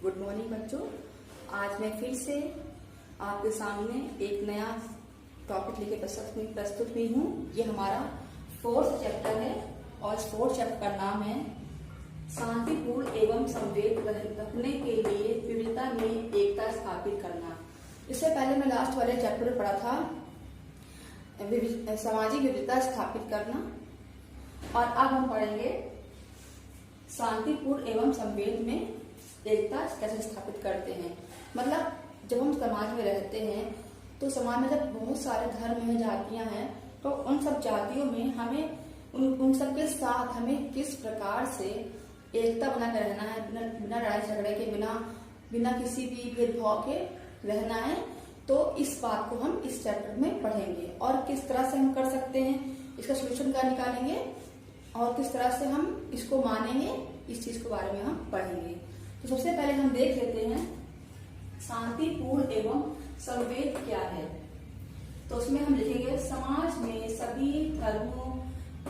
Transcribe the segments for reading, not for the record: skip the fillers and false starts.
Good morning बच्चों। आज मैं फिर से आपके सामने एक नया टॉपिक लेके प्रस्तुत हुई हूँ। ये हमारा 4th चैप्टर है और इस 4th चैप्टर का नाम है शांतिपूर्ण एवं संवेद रखने के लिए विविधता में एकता स्थापित करना। इससे पहले मैं लास्ट वाले चैप्टर में पढ़ा था सामाजिक विविधता स्थापित करना, और अब हम पढ़ेंगे शांतिपूर्ण एवं संवेद में एकता कैसे स्थापित करते हैं। मतलब जब हम समाज में रहते हैं तो समाज में जब बहुत सारे धर्म हैं, जातियां हैं, तो उन सब जातियों में हमें उन सब के साथ हमें किस प्रकार से एकता बना कर रहना है, बिना लड़ाई झगड़े के, बिना किसी भी भेदभाव के रहना है। तो इस बात को हम इस चैप्टर में पढ़ेंगे और किस तरह से हम कर सकते हैं, इसका सोल्यूशन क्या निकालेंगे और किस तरह से हम इसको मानेंगे, इस चीज के बारे में हम पढ़ेंगे। तो सबसे पहले हम देख लेते हैं शांतिपूर्ण एवं संवेद क्या है। तो उसमें हम लिखेंगे समाज में सभी धर्मों,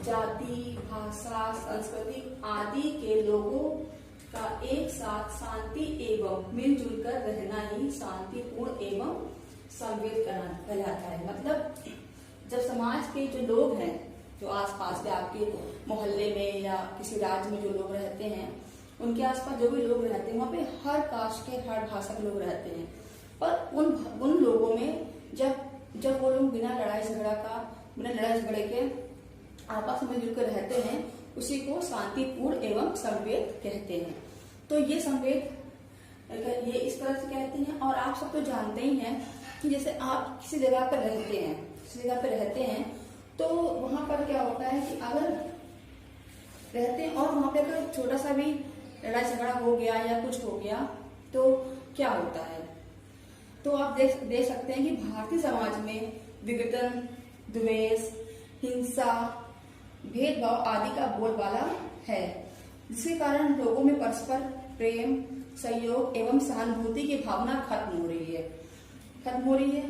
जाति, भाषा, संस्कृति आदि के लोगों का एक साथ शांति एवं मिलजुल कर रहना ही शांतिपूर्ण एवं संवेद कहलाता है। मतलब जब समाज के जो लोग हैं, जो आसपास के आपके मोहल्ले में या किसी राज्य में जो लोग रहते हैं, उनके आसपास जो भी लोग रहते हैं, वहाँ पे हर कास्ट के, हर भाषा के लोग रहते हैं। पर उन लोगों में जब वो लोग बिना लड़ाई झगड़े के आपस में मिलकर रहते हैं, उसी को शांतिपूर्ण एवं संवेद कहते हैं। तो ये संवेद ये इस तरह से कहते हैं। और आप सब तो जानते ही हैं कि जैसे आप किसी जगह पर रहते हैं तो वहां पर क्या होता है कि अगर रहते हैं और वहां पे अगर छोटा सा भी लड़ाई झगड़ा हो गया या कुछ हो गया तो क्या होता है। तो आप देख सकते हैं कि भारतीय समाज में विघटन, द्वेष, हिंसा, भेदभाव आदि का बोलबाला है, जिसके कारण लोगों में परस्पर प्रेम, सहयोग एवं सहानुभूति की भावना खत्म हो रही है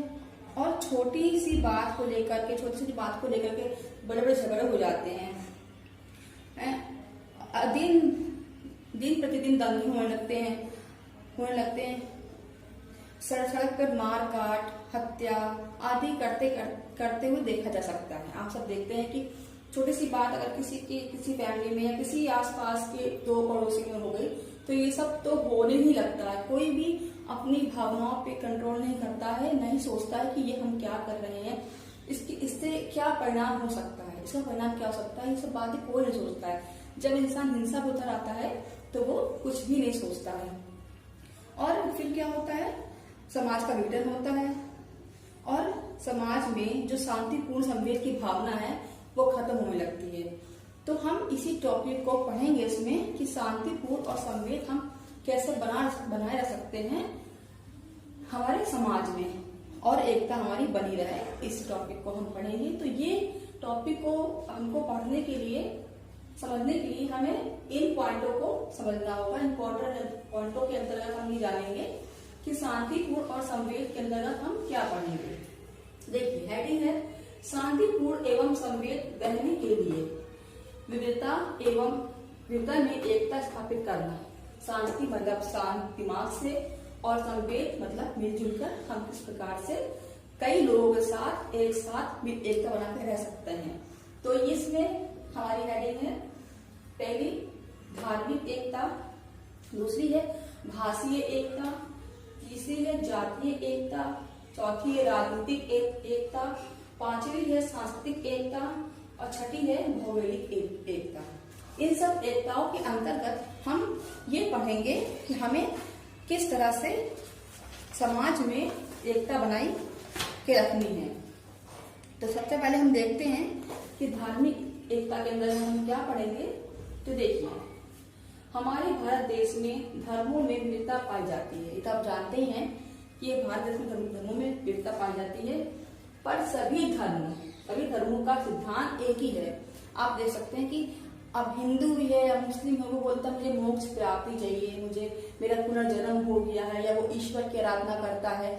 और छोटी सी बात को लेकर के बड़े बड़े झगड़े हो जाते हैं। दिन प्रतिदिन दंगे होने लगते हैं। सड़क पर मार काट, हत्या आदि करते हुए देखा जा सकता है। आप सब देखते हैं कि छोटी सी बात अगर किसी फैमिली में या किसी आसपास के दो पड़ोसी में हो गई तो ये सब तो होने ही लगता है। कोई भी अपनी भावनाओं पे कंट्रोल नहीं करता है, नहीं सोचता है कि ये हम क्या कर रहे हैं, इससे क्या परिणाम हो सकता है, इसका परिणाम क्या हो सकता है, ये सब बातें कोई नहीं सोचता है। जब इंसान हिंसा पे उतर आता है तो वो कुछ भी नहीं सोचता है और फिर क्या होता है, समाज का विघटन होता है और समाज में जो शांतिपूर्ण संवेद की भावना है वो खत्म होने लगती है। तो हम इसी टॉपिक को पढ़ेंगे इसमें कि शांतिपूर्ण और संवेद हम कैसे बनाए रख सकते हैं हमारे समाज में और एकता हमारी बनी रहे। इस टॉपिक को हम पढ़ेंगे। तो ये टॉपिक को हमको पढ़ने के लिए, समझने के लिए हमें इन पॉइंटों को समझना होगा। इम्पोर्टेंट पॉइंटों के अंतर्गत हम ये जानेंगे कि शांतिपूर्ण और संवेद के अंतर्गत हम क्या पढ़ेंगे। देखिए हेडिंग है शांतिपूर्ण एवं संवेद रहने के लिए विविधता में एकता स्थापित करना। शांति मतलब शांत दिमाग से और संवेद मतलब मिलजुल कर हम किस प्रकार से कई लोगों के साथ एक साथ एकता बनाकर रह सकते हैं। तो इसमें हमारी हेडिंग है, पहली धार्मिक एकता, दूसरी है भाषीय एकता, तीसरी है जातीय एकता, चौथी है राजनीतिक एकता, पांचवी है सांस्कृतिक एकता और छठी है भौगोलिक एकता। इन सब एकताओं के अंतर्गत हम ये पढ़ेंगे कि हमें किस तरह से समाज में एकता बनाई के रखनी है। तो सबसे पहले हम देखते हैं कि धार्मिक एकता के अंदर हम क्या पढ़ेंगे। तो देखिए हमारे भारत देश में धर्मों में विविधता पाई जाती है। ये तो आप जानते ही हैं कि ये भारत देश में धर्मों में विविधता पाई जाती है, पर सभी धर्मों का सिद्धांत एक ही है। आप देख सकते हैं कि अब हिंदू भी है या मुस्लिम है, वो बोलता है मुझे मोक्ष प्राप्ति चाहिए, मुझे मेरा पुनर्जन्म हो गया है, या वो ईश्वर की आराधना करता है,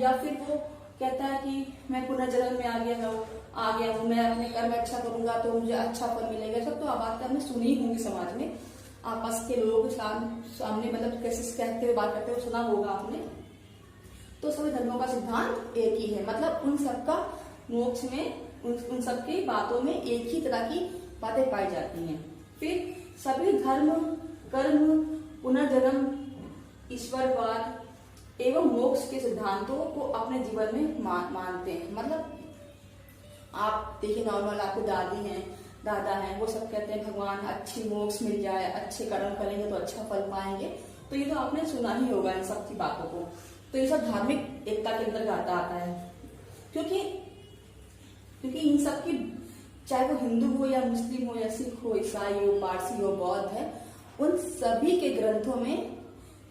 या फिर वो कहता है कि मैं पुनर्जन्म में आ गया हूँ, मैं अपने कर्म अच्छा करूंगा तो मुझे अच्छा फल मिलेगा। सब तो बात हमने सुनी होंगी समाज में। आपस के लोगों के सामने मतलब कैसे कहते हुए बात करते हुए सुना होगा आपने। तो सभी धर्मों का सिद्धांत एक ही है, मतलब उन सबका मोक्ष में उन सबकी बातों में एक ही तरह की बातें पाई जाती हैं। फिर सभी धर्म, कर्म, पुनर्जन्म, ईश्वरवाद एवं मोक्ष के सिद्धांतों को अपने जीवन में मानते हैं। मतलब आप देखिए, नॉर्मल आपके दादी हैं, दादा हैं, वो सब कहते हैं भगवान अच्छी मोक्ष मिल जाए, अच्छे कर्म करेंगे तो अच्छा फल पाएंगे। तो ये तो आपने सुना ही होगा इन सब की बातों को। तो ये सब धार्मिक एकता के अंतर्गत आता है, क्योंकि इन सब की, चाहे वो हिंदू हो या मुस्लिम हो या सिख हो, ईसाई हो, पारसी हो, बौद्ध है, उन सभी के ग्रंथों में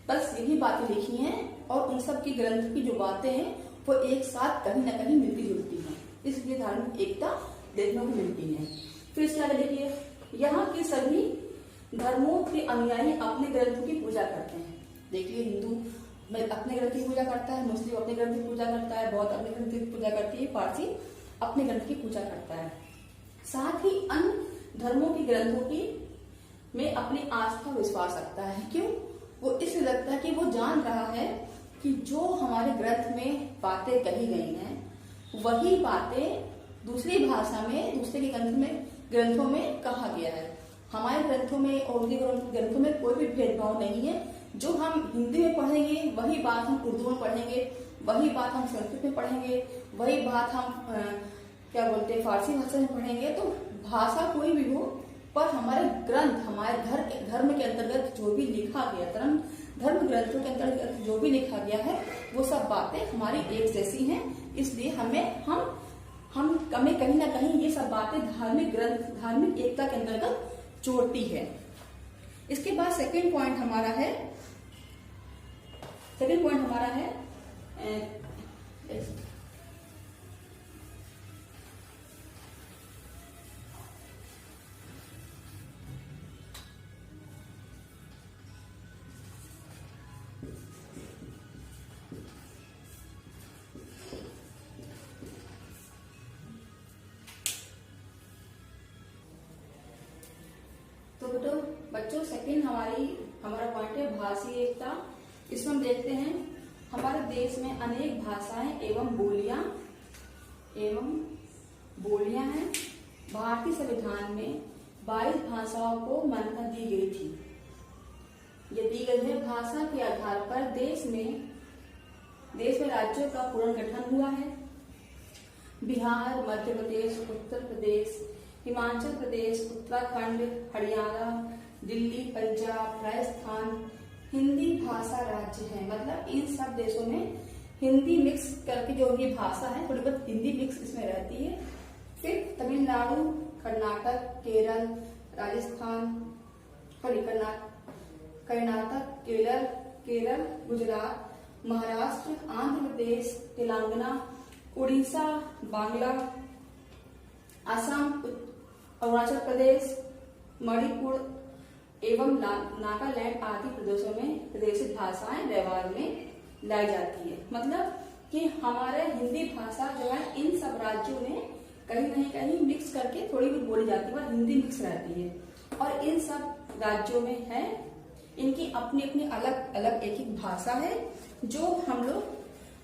बस यही बातें लिखी हैं और उन सब की ग्रंथ की जो बातें हैं वो एक साथ कहीं ना कहीं मिलती जुलती हैं, इसलिए धार्मिक एकता देखने को मिलती है। फिर इसके आगे देखिए, यहाँ के सभी धर्मों के अनुयायी अपने ग्रंथों की पूजा करते हैं। देखिए, हिंदू अपने ग्रंथ की पूजा करता है, मुस्लिम अपने ग्रंथ की पूजा करता है, बौद्ध अपने ग्रंथ की पूजा करती है, पारसी अपने ग्रंथ की पूजा करता है। साथ ही अन्य धर्मों के ग्रंथों की में अपनी आस्था विश्वास रखता है। क्यों? वो इसलिए रखता है कि वो जान रहा है कि जो हमारे ग्रंथ में बातें कही गई हैं वही बातें दूसरी भाषा में, दूसरे के ग्रंथों में कहा गया है। हमारे ग्रंथों में और उनके ग्रंथों में कोई भी भेदभाव नहीं है। जो हम हिंदी में पढ़ेंगे वही बात हम उर्दू में पढ़ेंगे, वही बात हम संस्कृत में पढ़ेंगे, वही बात हम फारसी भाषा में पढ़ेंगे। तो भाषा कोई भी हो, पर हमारे ग्रंथ, हमारे धर्म के अंतर्गत जो भी लिखा गया, धर्म ग्रंथों के अंतर्गत जो भी लिखा गया है वो सब बातें हमारी एक जैसी हैं। इसलिए हमें कहीं ना कहीं ये सब बातें धार्मिक एकता के अंतर्गत जोड़ती है। इसके बाद सेकंड पॉइंट हमारा है तो बच्चों, सेकंड हमारा पॉइंट है भाषीय एकता। इसमें हम देखते हैं हमारे देश में अनेक भाषाएं एवं बोलियां हैं। भारतीय संविधान में 22 भाषाओं को मान्यता दी गई थी। ये दी गई है भाषा के आधार पर देश में राज्यों का पुनर्गठन हुआ है। बिहार, मध्य प्रदेश, उत्तर प्रदेश, हिमाचल प्रदेश, उत्तराखंड, हरियाणा, दिल्ली, पंजाब, राजस्थान हिंदी भाषा राज्य है। मतलब इन सब देशों में हिंदी मिक्स करके जो ये भाषा है, थोड़ी बहुत हिंदी मिक्स इसमें रहती है। फिर तमिलनाडु, कर्नाटक, केरल, राजस्थान, कर्नाटक, केरल, गुजरात, महाराष्ट्र, आंध्र प्रदेश, तेलंगाना, उड़ीसा, बांग्ला, असम, अरुणाचल प्रदेश, मणिपुर एवं नागालैंड आदि प्रदेशों में प्रदेशित भाषाएं व्यवहार में लाई जाती है। मतलब कि हमारे हिंदी भाषा जो है इन सब राज्यों में कहीं ना कहीं मिक्स करके थोड़ी बहुत बोली जाती है, और हिंदी मिक्स रहती है। और इन सब राज्यों में है इनकी अपनी अपनी अलग अलग एक एक भाषा है जो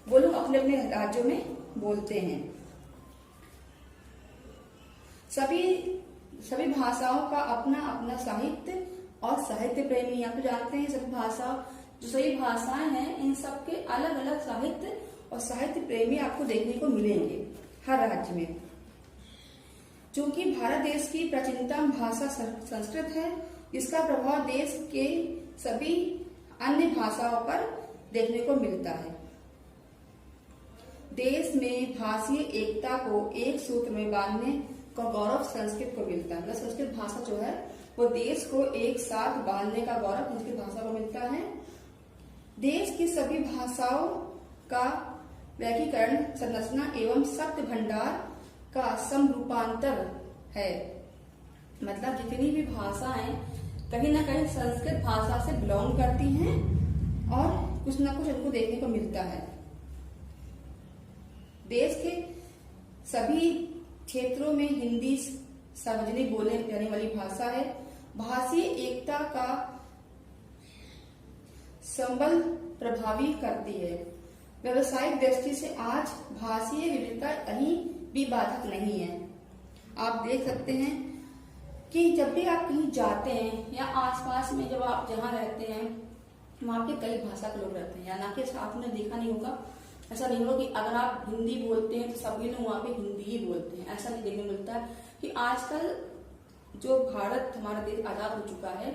वो लोग अपने अपने राज्यों में बोलते हैं। सभी भाषाओं का अपना अपना साहित्य और साहित्य प्रेमी आप जानते हैं। सभी भाषाएं हैं, इन सब के अलग अलग साहित्य और साहित्य प्रेमी आपको देखने को मिलेंगे हर राज्य में। चूंकि भारत देश की प्राचीनतम भाषा संस्कृत है, इसका प्रभाव देश के सभी अन्य भाषाओं पर देखने को मिलता है। देश में भाषीय एकता को एक सूत्र में बांधने का गौरव संस्कृत को मिलता है। मतलब संस्कृत भाषा जो है वो देश को एक साथ बांधने का गौरव संस्कृत भाषा को मिलता है। देश की सभी भाषाओं का व्याकरण, संरचना एवं शब्द भंडार का समरूपांतर है। मतलब जितनी भी भाषाएं कहीं ना कहीं संस्कृत भाषा से बिलोंग करती हैं और कुछ ना कुछ उनको देखने को मिलता है। देश के सभी क्षेत्रों में हिंदी सार्वजनिक बोले जाने वाली भाषा है। भाषीय एकता का संबल प्रभावी करती है। व्यवसायिक दृष्टि से आज भाषीय विविधता कहीं भी बाधक नहीं है। आप देख सकते हैं कि जब भी आप कहीं जाते हैं या आसपास में जब आप जहाँ रहते हैं वहाँ पे कई भाषा के लोग रहते हैं, या ना कि आपने देखा नहीं होगा, ऐसा नहीं होगा कि अगर आप हिंदी बोलते हैं तो सभी लोग वहाँ पे हिंदी ही बोलते हैं, ऐसा नहीं देखने मिलता है। कि आजकल जो भारत हमारा देश आजाद हो चुका है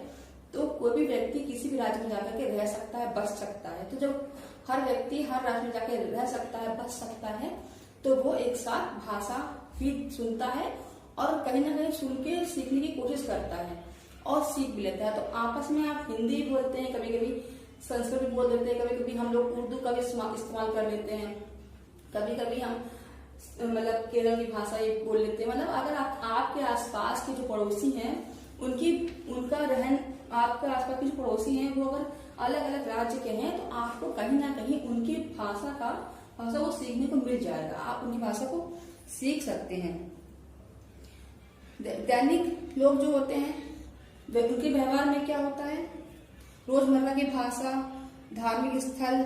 तो कोई भी व्यक्ति किसी भी राज्य में जाकर के रह सकता है, बस सकता है। तो जब हर व्यक्ति हर राज्य में जाकर रह सकता है, बस सकता है, तो वो एक साथ भाषा भी सुनता है और कहीं ना कहीं सुन के सीखने की कोशिश करता है और सीख भी लेता है। तो आपस में आप हिंदी बोलते हैं, कभी कभी संस्कृत भी बोल देते हैं, कभी कभी हम लोग उर्दू का भी इस्तेमाल कर लेते हैं, कभी कभी हम मतलब केरल की भाषा ये बोल लेते हैं। मतलब अगर आपके आसपास के जो पड़ोसी हैं उनका रहन, आपके आसपास के जो पड़ोसी हैं वो अगर अलग अलग राज्य के हैं तो आपको कहीं ना कहीं उनकी भाषा को सीखने को मिल जाएगा, आप उनकी भाषा को सीख सकते हैं। दैनिक लोग जो होते हैं उनके व्यवहार में क्या होता है, रोजमर्रा की भाषा, धार्मिक स्थल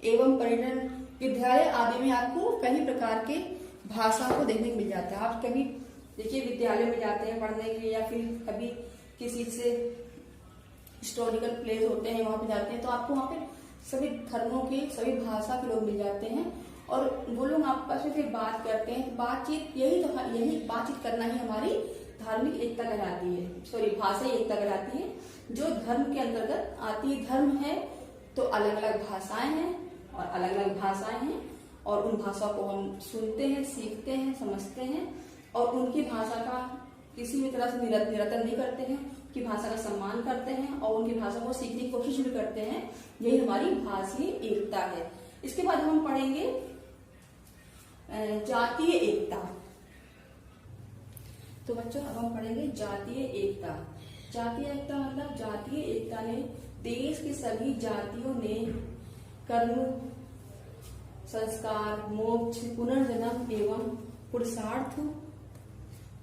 एवं पर्यटन, विद्यालय आदि में आपको कई प्रकार के भाषा को देखने को मिल जाता है। आप कभी देखिए विद्यालय में जाते हैं पढ़ने के लिए, या फिर कभी किसी से हिस्टोरिकल प्लेस होते हैं वहां पे जाते हैं तो आपको वहां पे सभी धर्मों के सभी भाषा के लोग मिल जाते हैं और वो लोग आपस में फिर बात करते हैं। बातचीत यही बातचीत करना ही हमारी धार्मिक एकता कहलाती है, भाषाई एकता कहलाती है, जो धर्म के अंतर्गत आती है। धर्म है तो अलग अलग भाषाएं हैं और अलग अलग भाषाएं हैं और उन भाषा को हम सुनते हैं, सीखते हैं, समझते हैं और उनकी भाषा का किसी भी तरह से निरसन नहीं करते हैं, उनकी भाषा का सम्मान करते हैं और उनकी भाषा को सीखने की कोशिश भी करते हैं। यही हमारी भाषीय एकता है। इसके बाद हम पढ़ेंगे जातीय एकता। तो बच्चों अब हम पढ़ेंगे जातीय एकता। जातीय एकता मतलब जातीय एकता ने देश की सभी जातियों ने कर्म, संस्कार, मोक्ष, पुनर्जन्म एवं पुरुषार्थ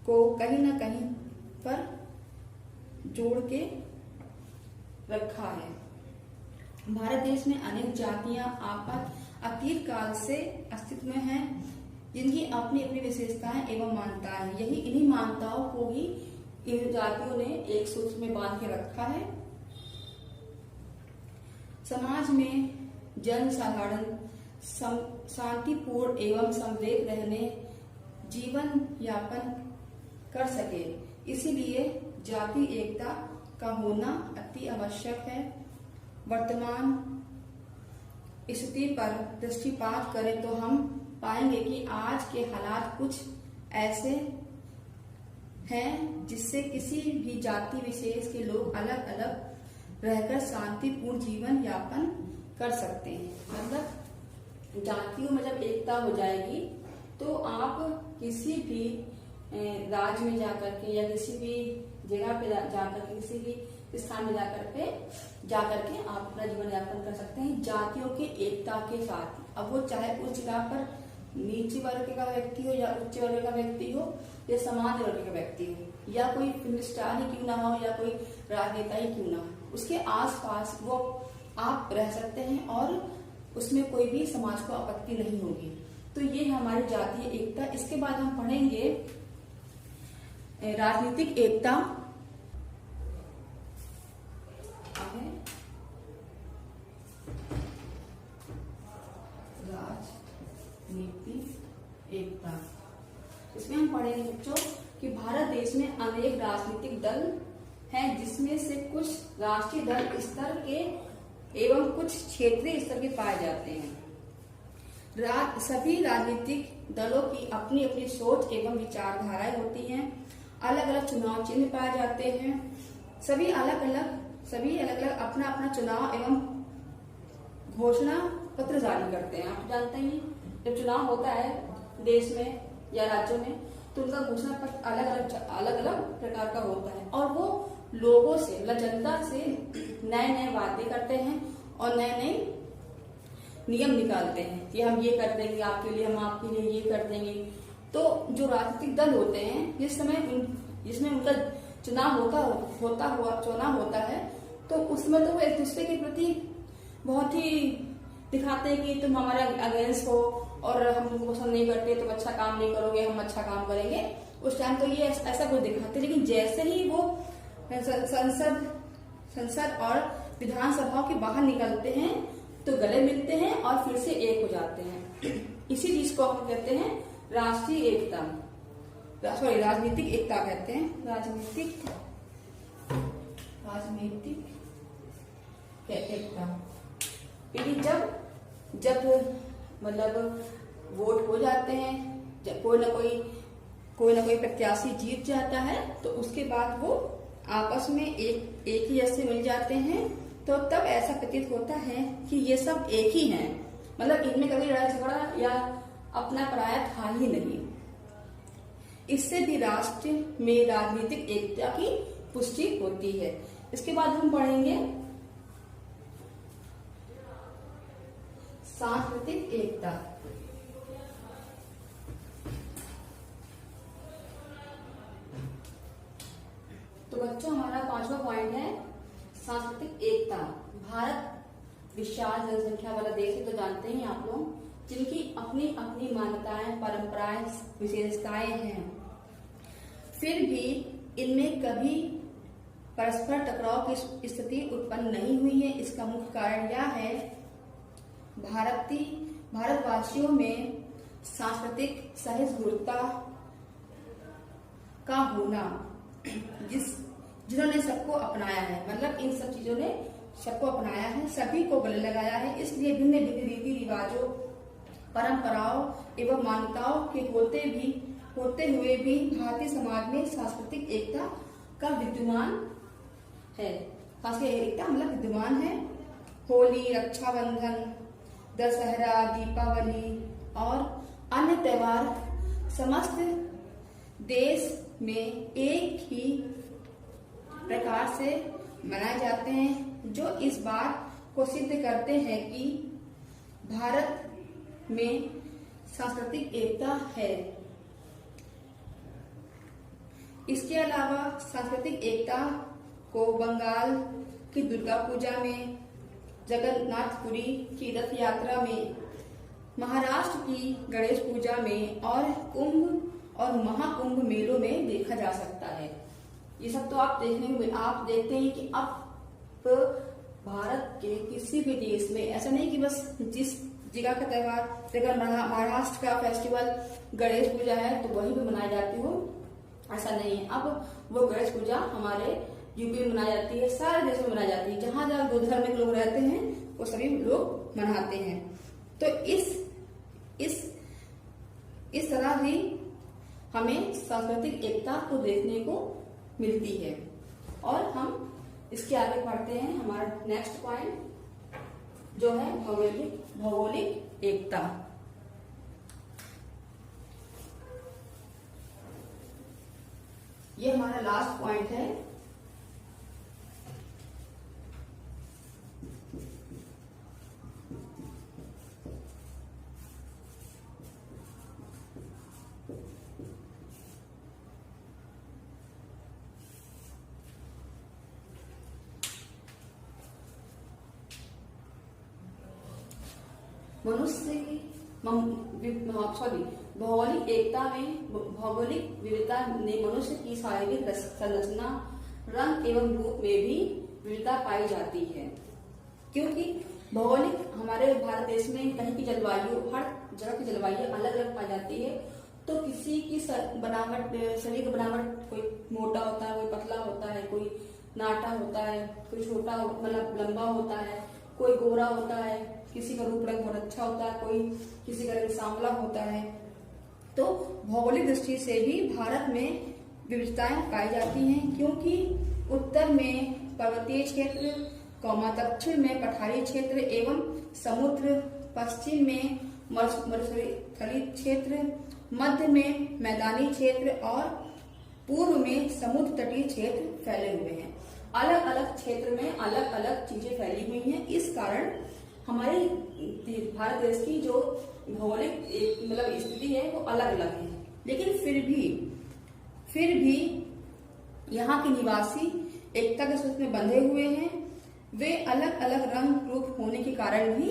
को कहीं न कहीं पर जोड़ के रखा है। भारत देश में अनेक जातियां अतीत काल से अस्तित्व में हैं, जिनकी अपनी अपनी विशेषताएं एवं मान्यताएं हैं। इन्हीं मान्यताओं को ही इन जातियों ने एक सूत्र में बांध के रखा है। समाज में जन साधारण शांतिपूर्ण एवं समवेत रहने जीवन यापन कर सके, इसीलिए जाति एकता का होना अति आवश्यक है। वर्तमान स्थिति पर दृष्टिपात करें तो हम पाएंगे कि आज के हालात कुछ ऐसे हैं जिससे किसी भी जाति विशेष के लोग अलग अलग रहकर शांतिपूर्ण जीवन यापन कर सकते हैं। मतलब जातियों में जब एकता हो जाएगी तो आप किसी भी राज्य में जाकर के या किसी भी जगह पे जाकर के किसी भी स्थान में जाकर के आप अपना जीवन यापन कर सकते हैं जातियों की एकता के साथ। अब वो चाहे उस जगह पर नीचे वर्ग का व्यक्ति हो या उच्च वर्ग का व्यक्ति हो या सामान्य वर्ग का व्यक्ति हो या कोई फिल्म स्टार ही क्यों ना हो या कोई राजनेता ही क्यों ना हो, उसके आसपास वो आप रह सकते हैं और उसमें कोई भी समाज को आपत्ति नहीं होगी। तो ये है हमारी जातीय एकता। इसके बाद हम पढ़ेंगे राजनीतिक एकता। राजनीतिक एकता, इसमें हम पढ़ेंगे बच्चों कि भारत देश में अनेक राजनीतिक दल हैं, जिसमें से कुछ राष्ट्रीय दल स्तर के एवं कुछ क्षेत्रीय स्तर के पाए जाते हैं। सभी राजनीतिक दलों की अपनी अपनी सोच एवं विचारधाराएं होती हैं। अलग अलग चुनाव चिन्ह पाए जाते हैं। सभी अलग अलग अपना अपना चुनाव एवं घोषणा पत्र जारी करते हैं। आप जानते हैं जब चुनाव होता है देश में या राज्यों में तो उनका घोषणा पत्र अलग अलग प्रकार का होता है और वो लोगों से मतलब जनता से नए नए वादे करते हैं और नए नए नियम निकालते हैं कि हम ये कर देंगे आपके लिए, हम आपके लिए ये कर देंगे। तो जो राजनीतिक दल होते हैं जिसमें उनका चुनाव होता है तो उसमें तो वो एक दूसरे के प्रति बहुत ही दिखाते हैं कि तुम हमारे अगेंस्ट हो और हम तुमको पसंद नहीं करते, तुम अच्छा काम नहीं करोगे, हम अच्छा काम करेंगे। उस टाइम तो ये ऐसा कुछ दिखाते, लेकिन जैसे ही वो संसद और विधानसभा के बाहर निकलते हैं तो गले मिलते हैं और फिर से एक हो जाते हैं। इसी चीज को हम कहते हैं राष्ट्रीय एकता, राजनीतिक एकता कहते हैं, राजनीतिक एकता। क्योंकि जब मतलब वोट हो जाते हैं, जब कोई ना कोई प्रत्याशी जीत जाता है तो उसके बाद वो आपस में एक ही जैसे मिल जाते हैं, तो तब ऐसा प्रतीत होता है कि ये सब एक ही हैं, मतलब इनमें कभी लड़ाई झगड़ा या अपना पराया था ही नहीं। इससे भी राष्ट्र में राजनीतिक एकता की पुष्टि होती है। इसके बाद हम पढ़ेंगे सांस्कृतिक एकता। तो बच्चों हमारा 5वां पॉइंट है सांस्कृतिक एकता। भारत विशाल जनसंख्या वाला देश है, तो जानते हैं आप लोग, जिनकी अपनी अपनी मान्यताएं, परंपराएं, विशेषताएं हैं। फिर भी इनमें कभी परस्पर टकराव की स्थिति उत्पन्न नहीं हुई है। इसका मुख्य कारण यह है भारतवासियों में सांस्कृतिक सहिष्णुता का होना, जिन्होंने सबको अपनाया है, मतलब इन सब चीजों ने सबको अपनाया है, सभी को गले लगाया है। इसलिए भिन्न भिन्न रीति रिवाजों, परंपराओं एवं मान्यताओं के होते हुए भी भारतीय समाज में सांस्कृतिक एकता का विद्यमान है। सांस्कृतिक एकता मतलब विद्यमान है। होली, रक्षाबंधन, दशहरा, दीपावली और अन्य त्योहार समस्त देश में एक ही प्रकार से मनाए जाते हैं, जो इस बात को सिद्ध करते हैं कि भारत में सांस्कृतिक एकता है। इसके अलावा सांस्कृतिक एकता को बंगाल की दुर्गा पूजा में, जगन्नाथपुरी की रथ यात्रा में, महाराष्ट्र की गणेश पूजा में और कुंभ और महाकुंभ मेलों में देखा जा सकता है। ये सब तो आप देखते हैं कि अब भारत के किसी भी देश में ऐसा नहीं कि बस जिस जगह का त्योहार, अगर महाराष्ट्र का फेस्टिवल गणेश पूजा है तो वहीं पे मनाई जाती हो, ऐसा नहीं है। अब वो गणेश पूजा हमारे यूपी में मनाई जाती है, सारे देश में मनाई जाती है। जहां जहां दो धर्म के लोग रहते हैं वो सभी लोग मनाते हैं। तो इस तरह भी हमें सांस्कृतिक एकता को देखने को मिलती है। और हम इसके आगे पढ़ते हैं हमारा नेक्स्ट पॉइंट जो है भौगोलिक एकता। ये हमारा लास्ट पॉइंट है। भौगोलिक एकता में भौगोलिक विविधता ने मनुष्य की शारीरिक संरचना, रंग एवं रूप में भी विविधता पाई जाती है। क्योंकि भौगोलिक हमारे भारत देश में कहीं की जलवायु, हर जगह की जलवायु अलग अलग पाई जाती है। तो किसी की बनावट, शरीर की बनावट, कोई मोटा होता है, कोई पतला होता है, कोई नाटा होता है, कोई छोटा मतलब लंबा होता है, कोई गोरा होता है, किसी का रूप रंग बहुत अच्छा होता है, कोई किसी का रंग सांवला होता है। तो भौगोलिक दृष्टि से भी भारत में विविधताएं पाई जाती हैं। क्योंकि उत्तर में पर्वतीय क्षेत्र, दक्षिण में पठारी क्षेत्र एवं समुद्र, पश्चिम में मरुस्थलीय क्षेत्र, मध्य में मैदानी क्षेत्र और पूर्व में समुद्र तटीय क्षेत्र फैले हुए हैं। अलग अलग क्षेत्र में अलग अलग चीजें फैली हुई हैं। इस कारण हमारे भारत देश की जो भौगोलिक मतलब स्थिति है वो अलग अलग है। लेकिन फिर भी यहाँ के निवासी एकता के सूत्र में बंधे हुए हैं। वे अलग अलग रंग रूप होने के कारण भी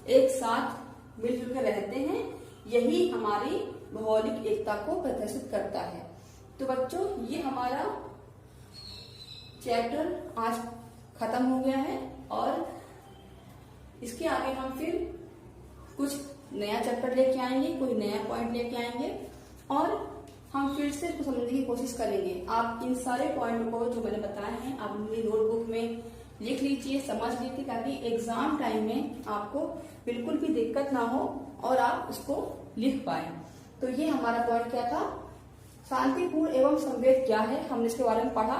एक साथ मिलजुल कर रहते हैं। यही हमारी भौगोलिक एकता को प्रदर्शित करता है। तो बच्चों, ये हमारा चैप्टर आज खत्म हो गया है और इसके आगे हम फिर कुछ नया चैप्टर लेके आएंगे, कोई नया पॉइंट लेके आएंगे और हम फिर से इसको समझने की कोशिश करेंगे। आप इन सारे पॉइंट को जो मैंने बताए हैं आप अपनी नोटबुक में लिख लीजिए, समझ लीजिए, ताकि एग्जाम टाइम में आपको बिल्कुल भी दिक्कत ना हो और आप उसको लिख पाए। तो ये हमारा पॉइंट क्या था, शांतिपूर्ण एवं संवेद क्या है, हमने इसके बारे में पढ़ा।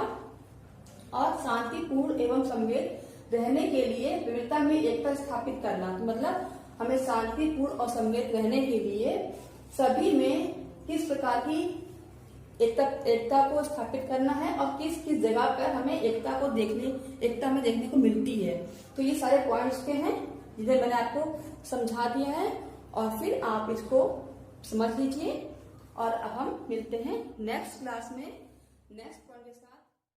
और शांतिपूर्ण एवं संवेद रहने के लिए विविधता में एकता स्थापित करना, तो मतलब हमें शांतिपूर्ण और संवेद रहने के लिए सभी में किस प्रकार की एकता को स्थापित करना है और किस किस जगह पर हमें एकता में देखने को मिलती है। तो ये सारे पॉइंट्स के हैं जिन्हें मैंने आपको समझा दिया है और फिर आप इसको समझ लीजिए। और अब हम मिलते हैं नेक्स्ट क्लास में नेक्स्ट पॉइंट के साथ।